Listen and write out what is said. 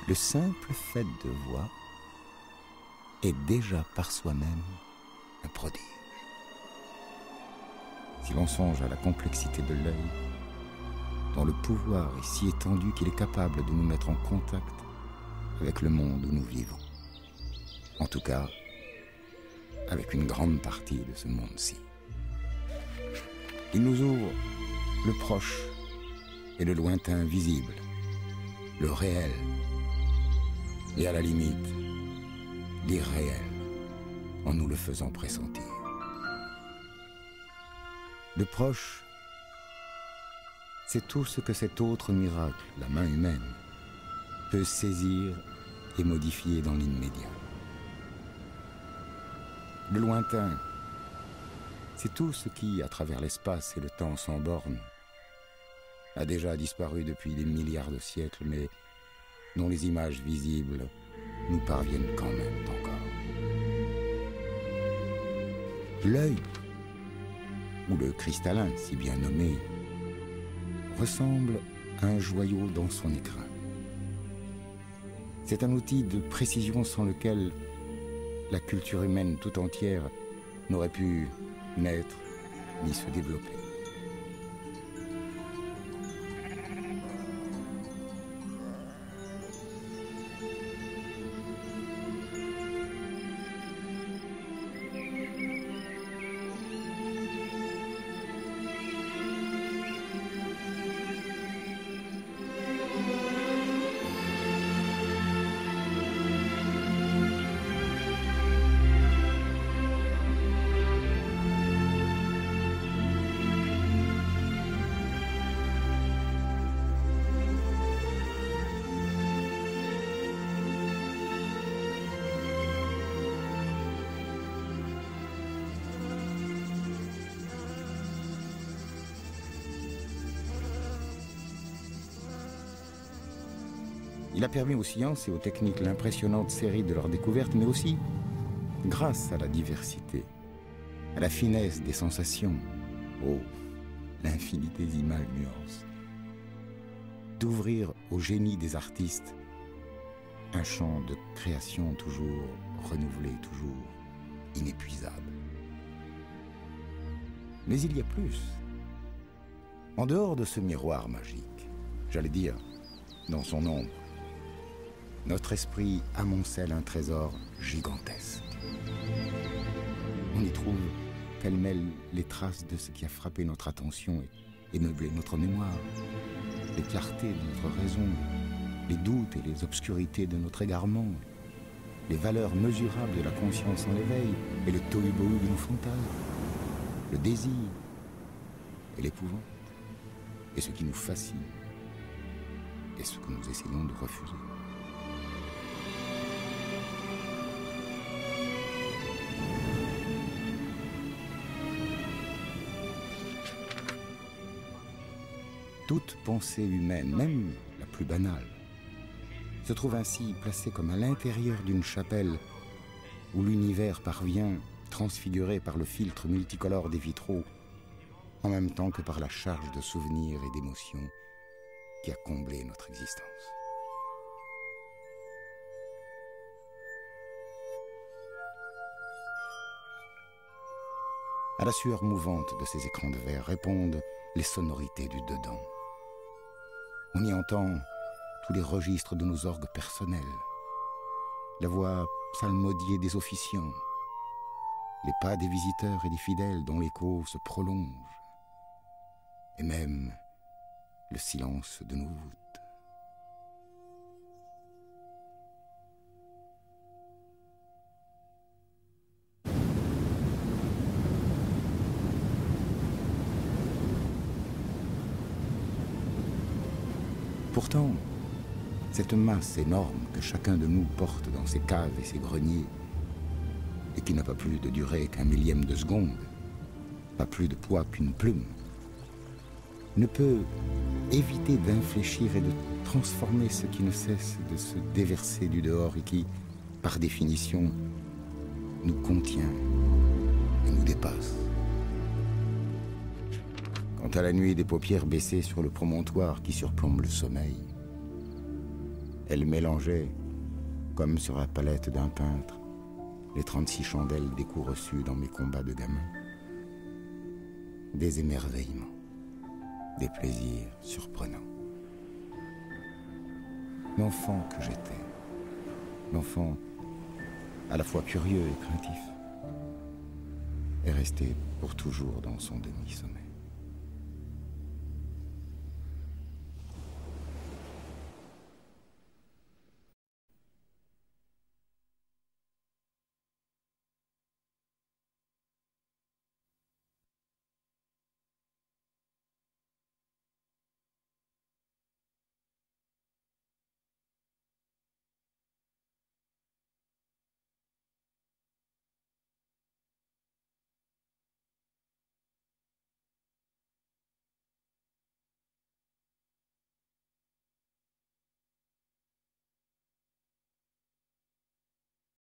Le simple fait de voir est déjà par soi-même un prodige. Si l'on songe à la complexité de l'œil, dont le pouvoir est si étendu qu'il est capable de nous mettre en contact avec le monde où nous vivons. En tout cas, avec une grande partie de ce monde-ci. Il nous ouvre le proche et le lointain visible, le réel, et à la limite, l'irréel, en nous le faisant pressentir. Le proche, c'est tout ce que cet autre miracle, la main humaine, peut saisir et modifier dans l'immédiat. Le lointain, c'est tout ce qui, à travers l'espace et le temps sans borne, a déjà disparu depuis des milliards de siècles, mais dont les images visibles nous parviennent quand même encore. L'œil, ou le cristallin si bien nommé, ressemble à un joyau dans son écrin. C'est un outil de précision sans lequel la culture humaine tout entière n'aurait pu naître ni se développer. Il a permis aux sciences et aux techniques l'impressionnante série de leurs découvertes, mais aussi, grâce à la diversité, à la finesse des sensations, l'infinitésimale nuance, d'ouvrir au génie des artistes un champ de création toujours renouvelé, toujours inépuisable. Mais il y a plus. En dehors de ce miroir magique, j'allais dire, dans son ombre, notre esprit amoncelle un trésor gigantesque. On y trouve pêle-mêle les traces de ce qui a frappé notre attention et meublé notre mémoire, les clartés de notre raison, les doutes et les obscurités de notre égarement, les valeurs mesurables de la conscience en éveil et le tohu-bohu de nos fantasmes, le désir et l'épouvante, et ce qui nous fascine et ce que nous essayons de refuser. Toute pensée humaine, même la plus banale, se trouve ainsi placée comme à l'intérieur d'une chapelle où l'univers parvient, transfiguré par le filtre multicolore des vitraux, en même temps que par la charge de souvenirs et d'émotions qui a comblé notre existence. À la sueur mouvante de ces écrans de verre répondent les sonorités du dedans. On y entend tous les registres de nos orgues personnels, la voix psalmodiée des officiants, les pas des visiteurs et des fidèles dont l'écho se prolonge, et même le silence de nos voûtes. Pourtant, cette masse énorme que chacun de nous porte dans ses caves et ses greniers, et qui n'a pas plus de durée qu'un millième de seconde, pas plus de poids qu'une plume, ne peut éviter d'infléchir et de transformer ce qui ne cesse de se déverser du dehors et qui, par définition, nous contient et nous dépasse. Quant à la nuit des paupières baissées sur le promontoire qui surplombe le sommeil, Elle mélangeait, comme sur la palette d'un peintre, les 36 chandelles des coups reçus dans mes combats de gamin. Des émerveillements, des plaisirs surprenants. L'enfant que j'étais, l'enfant à la fois curieux et craintif, est resté pour toujours dans son demi-sommeil.